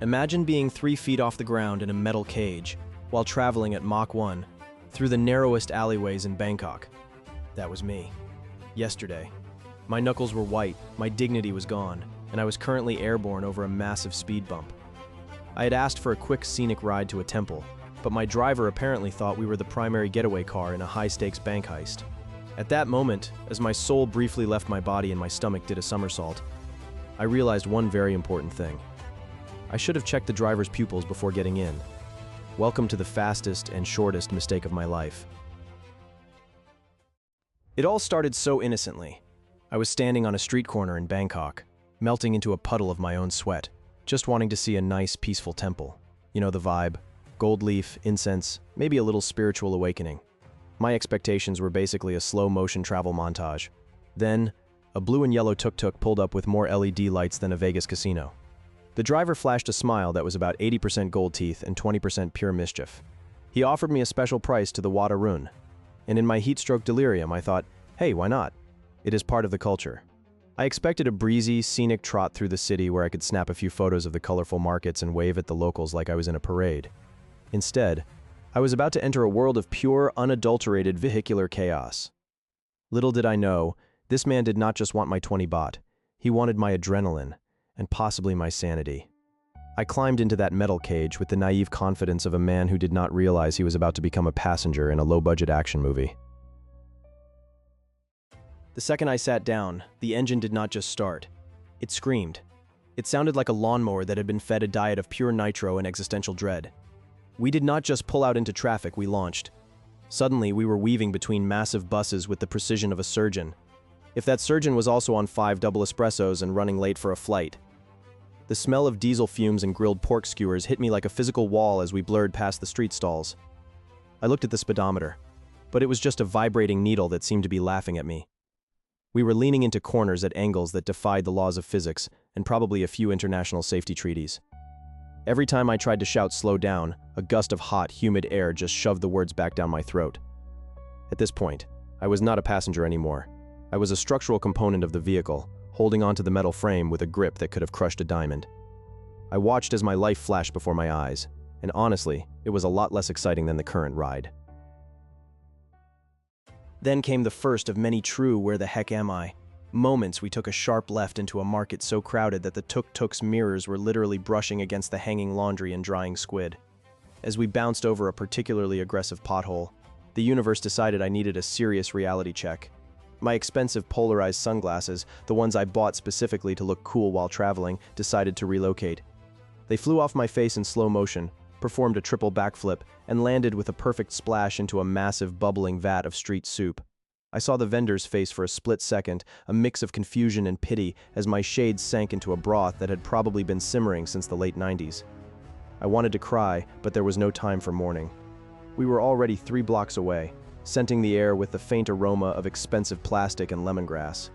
Imagine being 3 feet off the ground in a metal cage while traveling at Mach 1 through the narrowest alleyways in Bangkok. That was me. Yesterday. My knuckles were white, my dignity was gone, and I was currently airborne over a massive speed bump. I had asked for a quick scenic ride to a temple, but my driver apparently thought we were the primary getaway car in a high-stakes bank heist. At that moment, as my soul briefly left my body and my stomach did a somersault, I realized one very important thing. I should have checked the driver's pupils before getting in. Welcome to the fastest and shortest mistake of my life. It all started so innocently. I was standing on a street corner in Bangkok, melting into a puddle of my own sweat, just wanting to see a nice, peaceful temple. You know the vibe. Gold leaf, incense, maybe a little spiritual awakening. My expectations were basically a slow-motion travel montage. Then, a blue and yellow tuk-tuk pulled up with more LED lights than a Vegas casino. The driver flashed a smile that was about 80% gold teeth and 20% pure mischief. He offered me a special price to the Wada Run, and in my heat-stroke delirium I thought, hey, why not? It is part of the culture. I expected a breezy, scenic trot through the city where I could snap a few photos of the colorful markets and wave at the locals like I was in a parade. Instead, I was about to enter a world of pure, unadulterated vehicular chaos. Little did I know, this man did not just want my 20 baht. He wanted my adrenaline, and possibly my sanity. I climbed into that metal cage with the naive confidence of a man who did not realize he was about to become a passenger in a low-budget action movie. The second I sat down, the engine did not just start. It screamed. It sounded like a lawnmower that had been fed a diet of pure nitro and existential dread. We did not just pull out into traffic, we launched. Suddenly, we were weaving between massive buses with the precision of a surgeon. If that surgeon was also on 5 double espressos and running late for a flight. The smell of diesel fumes and grilled pork skewers hit me like a physical wall as we blurred past the street stalls. I looked at the speedometer, but it was just a vibrating needle that seemed to be laughing at me. We were leaning into corners at angles that defied the laws of physics and probably a few international safety treaties. Every time I tried to shout slow down, a gust of hot, humid air just shoved the words back down my throat. At this point, I was not a passenger anymore. I was a structural component of the vehicle, holding onto the metal frame with a grip that could have crushed a diamond. I watched as my life flashed before my eyes, and honestly, it was a lot less exciting than the current ride. Then came the first of many true "where the heck am I?" moments. We took a sharp left into a market so crowded that the tuk-tuk's mirrors were literally brushing against the hanging laundry and drying squid. As we bounced over a particularly aggressive pothole, the universe decided I needed a serious reality check. My expensive polarized sunglasses, the ones I bought specifically to look cool while traveling, decided to relocate. They flew off my face in slow motion, performed a triple backflip, and landed with a perfect splash into a massive bubbling vat of street soup. I saw the vendor's face for a split second, a mix of confusion and pity as my shades sank into a broth that had probably been simmering since the late 90s. I wanted to cry, but there was no time for mourning. We were already 3 blocks away, scenting the air with the faint aroma of expensive plastic and lemongrass.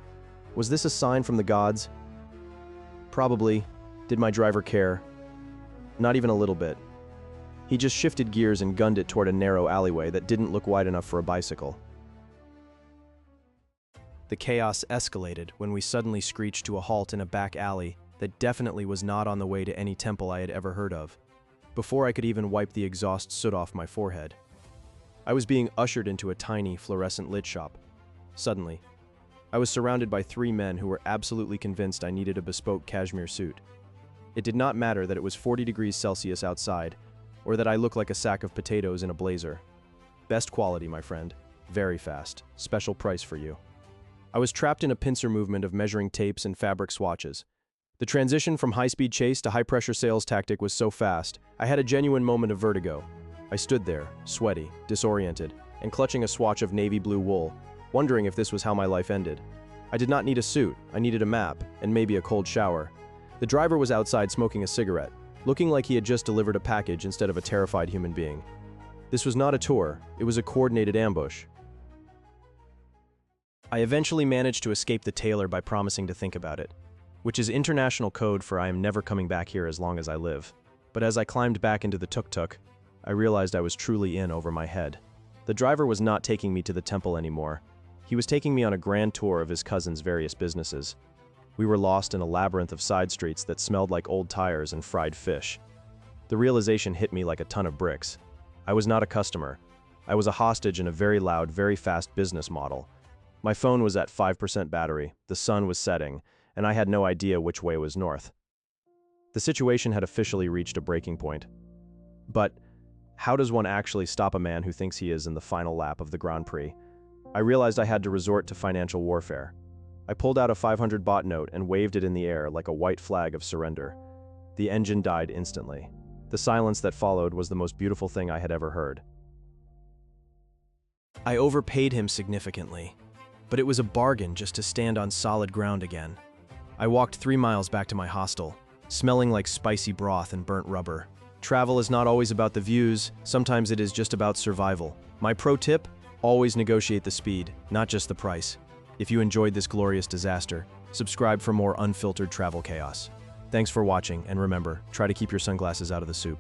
Was this a sign from the gods? Probably. Did my driver care? Not even a little bit. He just shifted gears and gunned it toward a narrow alleyway that didn't look wide enough for a bicycle. The chaos escalated when we suddenly screeched to a halt in a back alley that definitely was not on the way to any temple I had ever heard of, before I could even wipe the exhaust soot off my forehead. I was being ushered into a tiny, fluorescent lit shop. Suddenly, I was surrounded by 3 men who were absolutely convinced I needed a bespoke cashmere suit. It did not matter that it was 40 degrees Celsius outside, or that I looked like a sack of potatoes in a blazer. Best quality, my friend. Very fast. Special price for you. I was trapped in a pincer movement of measuring tapes and fabric swatches. The transition from high-speed chase to high-pressure sales tactic was so fast, I had a genuine moment of vertigo. I stood there, sweaty, disoriented, and clutching a swatch of navy blue wool, wondering if this was how my life ended. I did not need a suit, I needed a map, and maybe a cold shower. The driver was outside smoking a cigarette, looking like he had just delivered a package instead of a terrified human being. This was not a tour, it was a coordinated ambush. I eventually managed to escape the Tailor by promising to think about it, which is international code for I am never coming back here as long as I live. But as I climbed back into the tuk-tuk, I realized I was truly in over my head. The driver was not taking me to the temple anymore. He was taking me on a grand tour of his cousin's various businesses. We were lost in a labyrinth of side streets that smelled like old tires and fried fish. The realization hit me like a ton of bricks. I was not a customer. I was a hostage in a very loud, very fast business model. My phone was at 5% battery, the sun was setting, and I had no idea which way was north. The situation had officially reached a breaking point. But how does one actually stop a man who thinks he is in the final lap of the Grand Prix? I realized I had to resort to financial warfare. I pulled out a 500 baht note and waved it in the air like a white flag of surrender. The engine died instantly. The silence that followed was the most beautiful thing I had ever heard. I overpaid him significantly, but it was a bargain just to stand on solid ground again. I walked 3 miles back to my hostel, smelling like spicy broth and burnt rubber. Travel is not always about the views, sometimes it is just about survival. My pro tip: always negotiate the speed, not just the price. If you enjoyed this glorious disaster, subscribe for more unfiltered travel chaos. Thanks for watching, and remember, try to keep your sunglasses out of the soup.